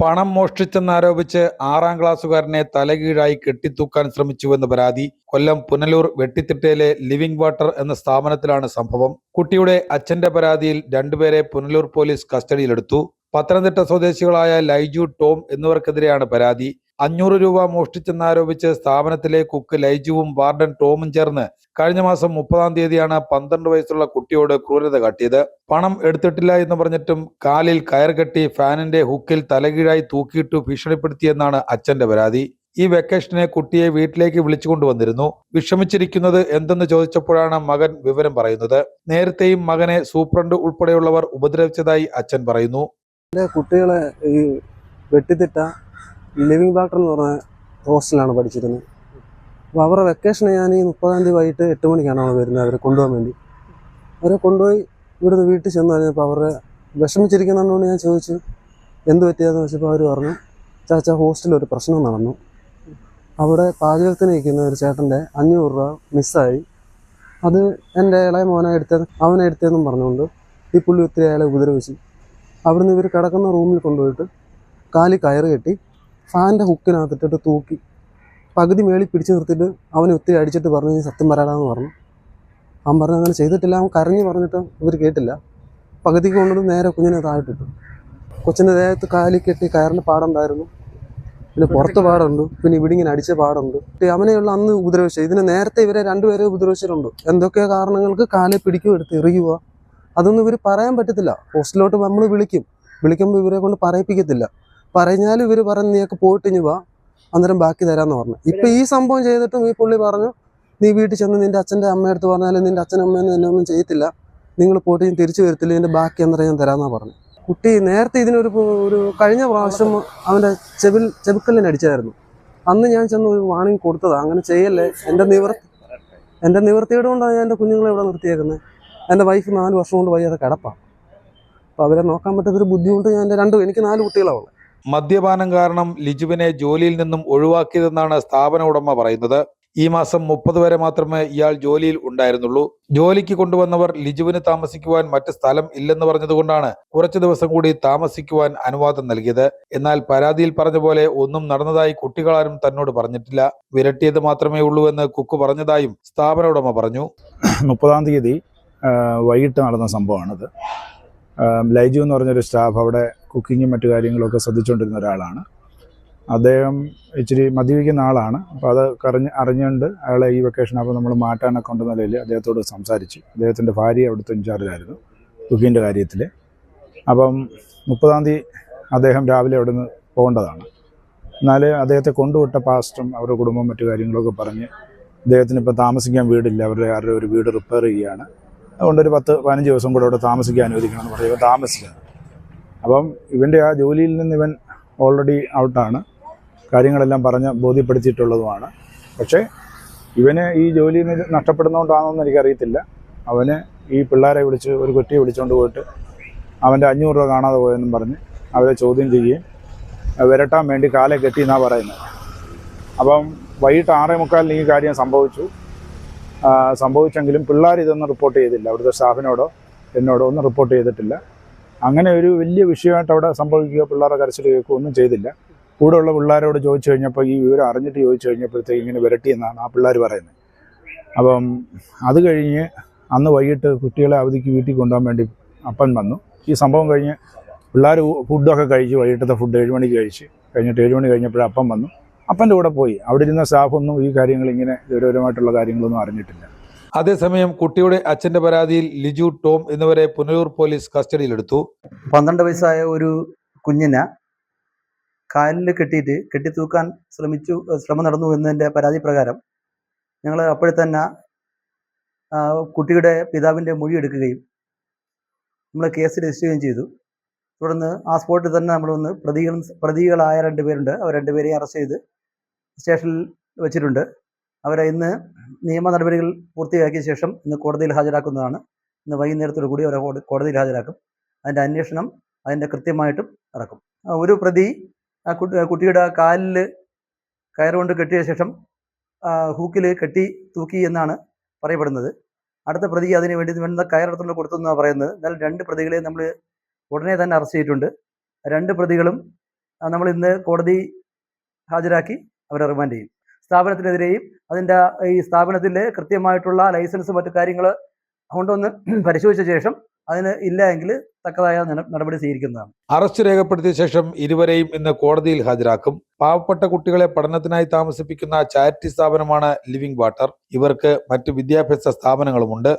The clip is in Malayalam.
പണം മോഷ്ടിച്ചെന്നാരോപിച്ച് 6-ാം ക്ലാസ്സുകാരനെ തലകീഴായി കെട്ടിത്തൂക്കാൻ ശ്രമിച്ചുവെന്ന് പരാതി. കൊല്ലം പുനലൂർ വെട്ടിത്തിട്ടയിലെ ലിവിംഗ് വാട്ടർ എന്ന സ്ഥാപനത്തിലാണ് സംഭവം. കുട്ടിയുടെ അച്ഛന്റെ പരാതിയിൽ രണ്ടുപേരെ പുനലൂർ പോലീസ് കസ്റ്റഡിയിലെടുത്തു. പത്തനംതിട്ട സ്വദേശികളായ ലൈജു, ടോം എന്നിവർക്കെതിരെയാണ് പരാതി. 500 രൂപ മോഷ്ടിച്ചെന്നാരോപിച്ച് സ്ഥാപനത്തിലെ കുക്ക് ലൈജുവും വാർഡൻ ടോമും ചേർന്ന് കഴിഞ്ഞ മാസം 30-ാം തീയതിയാണ് 12 വയസ്സുള്ള കുട്ടിയോട് ക്രൂരത കാട്ടിയത്. പണം എടുത്തിട്ടില്ല എന്ന് പറഞ്ഞിട്ടും കാലിൽ കയർ കെട്ടി ഫാനിന്റെ ഹുക്കിൽ തലകീഴായി തൂക്കിയിട്ടു ഭീഷണിപ്പെടുത്തിയെന്നാണ് അച്ഛന്റെ പരാതി. ഈ വെക്കേഷനെ കുട്ടിയെ വീട്ടിലേക്ക് വിളിച്ചുകൊണ്ടുവന്നിരുന്നു. വിഷമിച്ചിരിക്കുന്നത് എന്തെന്ന് ചോദിച്ചപ്പോഴാണ് മകൻ വിവരം പറയുന്നത്. നേരത്തെയും മകനെ സൂപ്രണ്ട് ഉൾപ്പെടെയുള്ളവർ ഉപദ്രവിച്ചതായി അച്ഛൻ പറയുന്നു. കുട്ടികളെ ഈ വെട്ടിത്തിട്ട ലിവിംഗ് വാട്ടർ എന്ന് പറഞ്ഞ ഹോസ്റ്റലാണ് പഠിച്ചിരുന്നത്. അപ്പോൾ അവരുടെ വെക്കേഷന് ഞാൻ ഈ 30-ാം തീയതി വൈകിട്ട് 8 മണിക്കാണ് അവൾ വരുന്നത്. അവരെ കൊണ്ടുപോകാൻ വേണ്ടി അവരെ കൊണ്ടുപോയി ഇവിടുന്ന് വീട്ടിൽ ചെന്ന് കഴിഞ്ഞപ്പോൾ അവരെ വിഷമിച്ചിരിക്കുന്നതുകൊണ്ട് ഞാൻ ചോദിച്ചു എന്ത് പറ്റിയാന്ന് വെച്ചപ്പോൾ അവർ പറഞ്ഞു, ചാച്ച ഹോസ്റ്റലിൽ ഒരു പ്രശ്നം നടന്നു, അവിടെ പാചകത്തിന് നിൽക്കുന്ന ഒരു ചേട്ടൻ്റെ 500 രൂപ മിസ്സായി, അത് എൻ്റെ ഇളയ മോനെ എടുത്തതെന്നും പറഞ്ഞുകൊണ്ട് ഈ പുള്ളി ഒത്തിരി അയാളെ ഉപദ്രവിച്ചു. അവിടുന്ന് ഇവർ കിടക്കുന്ന റൂമിൽ കൊണ്ടുപോയിട്ട് കാലിൽ കയറ് കെട്ടി ഫാനിൻ്റെ ഹുക്കിനകത്തിട്ടിട്ട് തൂക്കി പകുതി മേളിൽ പിടിച്ചു നിർത്തിയിട്ട് അവനെ ഒത്തിരി അടിച്ചിട്ട് പറഞ്ഞു നീ സത്യം പറയാമെന്ന് പറഞ്ഞു. അവൻ പറഞ്ഞു അങ്ങനെ ചെയ്തിട്ടില്ല. അവൻ കരഞ്ഞ് പറഞ്ഞിട്ട് ഇവർ കേട്ടില്ല. പകുതിക്ക് കൊണ്ടത് നേരെ കുഞ്ഞിനെ താഴ്ത്തിട്ടു. കൊച്ചിൻ്റെ ദേഹത്ത് കാലിൽ കെട്ടി കയറിൻ്റെ പാടുണ്ടായിരുന്നു, പിന്നെ പുറത്ത് പാടുണ്ട്, പിന്നെ ഇവിടെ ഇങ്ങനെ അടിച്ച പാടുണ്ട്. അവനെയുള്ള അന്ന് ഉപദ്രവിച്ചു. ഇതിന് നേരത്തെ ഇവരെ രണ്ടുപേരെ ഉപദ്രവിച്ചിട്ടുണ്ട്. എന്തൊക്കെയോ കാരണങ്ങൾക്ക് കാലിൽ പിടിക്കും, എടുത്ത് എറിയുക, അതൊന്നും ഇവർ പറയാൻ പറ്റത്തില്ല. ഹോസ്റ്റലിലോട്ട് നമ്മൾ വിളിക്കുമ്പോൾ ഇവരെ കൊണ്ട് പറയിപ്പിക്കത്തില്ല. പറഞ്ഞാലും ഇവർ പറഞ്ഞ് നീയൊക്കെ പോയിട്ട് ഇനി വാ, അന്നേരം ബാക്കി തരാമെന്ന് പറഞ്ഞു. ഇപ്പം ഈ സംഭവം ചെയ്തിട്ടും ഈ പുള്ളി പറഞ്ഞു നീ വീട്ടിൽ ചെന്ന് നിൻ്റെ അച്ഛൻ്റെ അമ്മയടുത്ത് പറഞ്ഞാലും നിൻ്റെ അച്ഛനമ്മയൊന്നും എന്നെ ഒന്നും ചെയ്യത്തില്ല, നിങ്ങൾ പോയിട്ട് ഞാൻ തിരിച്ചു വരത്തില്ല, ഇതിൻ്റെ ബാക്കി അന്നേരം ഞാൻ തരാമെന്നാണ് പറഞ്ഞു. കുട്ടി നേരത്തെ ഇതിനൊരു കഴിഞ്ഞ പ്രാവശ്യം അവൻ്റെ ചെവിക്കല്ലിന് അടിച്ചായിരുന്നു. അന്ന് ഞാൻ ചെന്ന് ഒരു വാണിംഗ് കൊടുത്തതാണ്, അങ്ങനെ ചെയ്യല്ലേ, എൻ്റെ നിവൃത്തിയുടെ കൊണ്ടാണ് ഞാൻ എൻ്റെ കുഞ്ഞുങ്ങളെ ഇവിടെ നിർത്തിയേക്കുന്നത്. എൻ്റെ വൈഫ് 4 വർഷം കൊണ്ട് വയ്യാതെ കിടപ്പാണ്. അപ്പോൾ അവരെ നോക്കാൻ പറ്റാത്തൊരു ബുദ്ധിമുട്ട് എനിക്ക് 4 കുട്ടികളാണ്. മദ്യപാനം കാരണം ലിജുവിനെ ജോലിയിൽ നിന്നും ഒഴിവാക്കിയതെന്നാണ് സ്ഥാപന ഉടമ പറയുന്നത്. ഈ മാസം 30 വരെ മാത്രമേ ഇയാൾ ജോലിയിൽ ഉണ്ടായിരുന്നുള്ളൂ. ജോലിക്ക് കൊണ്ടുവന്നവർ ലിജുവിന് താമസിക്കുവാൻ മറ്റ് സ്ഥലം ഇല്ലെന്ന് പറഞ്ഞതുകൊണ്ടാണ് കുറച്ചു ദിവസം കൂടി താമസിക്കുവാൻ അനുവാദം നൽകിയത്. എന്നാൽ പരാതിയിൽ പറഞ്ഞ പോലെ ഒന്നും നടന്നതായി കുട്ടികളാരും തന്നോട് പറഞ്ഞിട്ടില്ല. വിരട്ടിയത് മാത്രമേ ഉള്ളൂവെന്ന് കുക്ക് പറഞ്ഞതായും സ്ഥാപന ഉടമ പറഞ്ഞു. 30-ാം തീയതി വൈകിട്ട് നടന്ന സംഭവമാണിത്. ലൈജു എന്ന് പറഞ്ഞൊരു സ്റ്റാഫ് അവിടെ കുക്കിങ്ങും മറ്റു കാര്യങ്ങളൊക്കെ ശ്രദ്ധിച്ചുകൊണ്ടിരുന്ന ഒരാളാണ്. അദ്ദേഹം ഇച്ചിരി മദ്യപിക്കുന്ന ആളാണ്. അപ്പോൾ അത് അറിഞ്ഞുകൊണ്ട് അയാളെ ഈ വെക്കേഷൻ അപ്പോൾ നമ്മൾ മാറ്റാനൊക്കെ ഉണ്ടെന്ന നിലയിൽ അദ്ദേഹത്തോട് സംസാരിച്ചു. അദ്ദേഹത്തിൻ്റെ ഭാര്യ അവിടുത്തെ ഇൻചാർജിലായിരുന്നു കുക്കിങ്ങിൻ്റെ കാര്യത്തിൽ. അപ്പം 30-ാം തീയതി അദ്ദേഹം രാവിലെ അവിടെ നിന്ന് പോകേണ്ടതാണ്. എന്നാൽ അദ്ദേഹത്തെ കൊണ്ടുവിട്ട പാസ്റ്ററും അവരുടെ കുടുംബം മറ്റു കാര്യങ്ങളൊക്കെ പറഞ്ഞ് അദ്ദേഹത്തിന് ഇപ്പോൾ താമസിക്കാൻ വീടില്ല, അവരുടെ ആരുടെ ഒരു വീട് റിപ്പയർ ചെയ്യുകയാണ്, അതുകൊണ്ടൊരു 10-15 ദിവസം കൂടെ അവിടെ താമസിക്കാൻ അനുവദിക്കണമെന്ന് പറഞ്ഞ് ഇവൻ താമസിച്ചത്. അപ്പം ഇവൻ്റെ ആ ജോലിയിൽ നിന്ന് ഇവൻ ഓൾറെഡി ഔട്ടാണ്, കാര്യങ്ങളെല്ലാം പറഞ്ഞ് ബോധ്യപ്പെടുത്തിയിട്ടുള്ളതുമാണ്. പക്ഷേ ഇവന് ഈ ജോലി നഷ്ടപ്പെടുന്നതുകൊണ്ടാണെന്ന് എനിക്കറിയത്തില്ല. അവന് ഈ പിള്ളേരെ വിളിച്ച് ഒരു കുട്ടിയെ വിളിച്ചുകൊണ്ട് പോയിട്ട് അവൻ്റെ 500 രൂപ കാണാതെ പോയെന്നും പറഞ്ഞ് അവരെ ചോദ്യം ചെയ്യുകയും വിരട്ടാൻ വേണ്ടി കാലെ കെട്ടി എന്നാണ് പറയുന്നത്. അപ്പം വൈകിട്ട് 6:45 ഈ കാര്യം സംഭവിച്ചെങ്കിലും പിള്ളേർ ഇതൊന്നും റിപ്പോർട്ട് ചെയ്തില്ല. അവിടുത്തെ സ്റ്റാഫിനോടോ എന്നോടോ ഒന്നും റിപ്പോർട്ട് ചെയ്തിട്ടില്ല. അങ്ങനെ ഒരു വലിയ വിഷയമായിട്ട് അവിടെ സംഭവിക്കുകയോ പിള്ളേരെ കരച്ചിൽ കേൾക്കുകയോ ഒന്നും ചെയ്തില്ല. കൂടെയുള്ള പിള്ളേരോട് ചോദിച്ചു കഴിഞ്ഞപ്പോൾ ഈ വിവരം അറിഞ്ഞിട്ട് ചോദിച്ചു കഴിഞ്ഞപ്പോഴത്തേക്ക് ഇങ്ങനെ വിരട്ടിയെന്നാണ് ആ പിള്ളേർ പറയുന്നത്. അപ്പം അത് കഴിഞ്ഞ് അന്ന് വൈകിട്ട് കുട്ടികളെ അവധിക്ക് വീട്ടിൽ കൊണ്ടുപോകാൻ വേണ്ടി അപ്പൻ വന്നു. ഈ സംഭവം കഴിഞ്ഞ് പിള്ളേർ ഫുഡൊക്കെ കഴിച്ച് വൈകിട്ടത്തെ ഫുഡ് 7 മണിക്ക് കഴിഞ്ഞിട്ട് 7 മണി കഴിഞ്ഞപ്പോഴേ അപ്പം വന്നു. അപ്പൻ്റെ കൂടെ പോയി. അവിടെ ഇരുന്ന സ്റ്റാഫൊന്നും ഈ കാര്യങ്ങൾ ഇങ്ങനെ ഗൗരവമായിട്ടുള്ള കാര്യങ്ങളൊന്നും അറിഞ്ഞിട്ടില്ല. അതേസമയം കുട്ടിയുടെ അച്ഛന്റെ പരാതിയിൽ ലിജു, ടോം എന്നിവരെ പുനലൂർ പോലീസ് കസ്റ്റഡിയിലെടുത്തു. 12 വയസ്സായ ഒരു കുഞ്ഞിനെ കാലിൽ കെട്ടി തൂക്കാൻ ശ്രമം നടന്നു എന്നതിൻ്റെ പരാതി പ്രകാരം ഞങ്ങൾ അപ്പോഴെ തന്നെ കുട്ടിയുടെ പിതാവിൻ്റെ മൊഴി എടുക്കുകയും നമ്മൾ കേസ് രജിസ്റ്റർ ചെയ്യുകയും ചെയ്തു. തുടർന്ന് ആ സ്പോട്ടിൽ തന്നെ നമ്മളൊന്ന് പ്രതികളായ 2 പേരുണ്ട്. അവർ 2 പേരെയും അറസ്റ്റ് ചെയ്ത് സ്റ്റേഷനിൽ വെച്ചിട്ടുണ്ട്. അവരെ ഇന്ന് നിയമ നടപടികൾ പൂർത്തിയാക്കിയ ശേഷം ഇന്ന് കോടതിയിൽ ഹാജരാക്കുന്നതാണ്. ഇന്ന് വൈകുന്നേരത്തോടു കൂടി അവരെ കോടതിയിൽ ഹാജരാക്കും. അതിൻ്റെ അന്വേഷണം അതിൻ്റെ കൃത്യമായിട്ടും നടക്കും. ഒരു പ്രതി കുട്ടിയുടെ കാലിൽ കയറുകൊണ്ട് കെട്ടിയ ശേഷം ഹൂക്കിൽ കെട്ടി തൂക്കി എന്നാണ് പറയപ്പെടുന്നത്. അടുത്ത പ്രതി അതിന് വേണ്ട കയറെടുത്തുകൊണ്ട് കൊടുത്തെന്നാണ് പറയുന്നത്. എന്നാൽ 2 പ്രതികളെ നമ്മൾ ഉടനെ തന്നെ അറസ്റ്റ് ചെയ്തിട്ടുണ്ട്. 2 പ്രതികളും നമ്മൾ ഇന്ന് കോടതി ഹാജരാക്കി അവരെ റിമാൻഡ് ചെയ്യും. സ്ഥാപനത്തിനെതിരെയും അതിൻ്റെ ഈ സ്ഥാപനത്തിൻ്റെ കൃത്യമായിട്ടുള്ള ലൈസൻസ് മറ്റു കാര്യങ്ങൾ കൊണ്ടൊന്ന് പരിശോധിച്ച ശേഷം അതിന് ഇല്ല എങ്കിൽ തക്കതായ നടപടി സ്വീകരിക്കുന്നതാണ്. അറസ്റ്റ് രേഖപ്പെടുത്തിയ ശേഷം ഇരുവരെയും ഇന്ന് കോടതിയിൽ ഹാജരാക്കും. പാവപ്പെട്ട കുട്ടികളെ പഠനത്തിനായി താമസിപ്പിക്കുന്ന ചാരിറ്റി സ്ഥാപനമാണ് ലിവിംഗ് വാട്ടർ. ഇവർക്ക് മറ്റു വിദ്യാഭ്യാസ സ്ഥാപനങ്ങളുമുണ്ട്.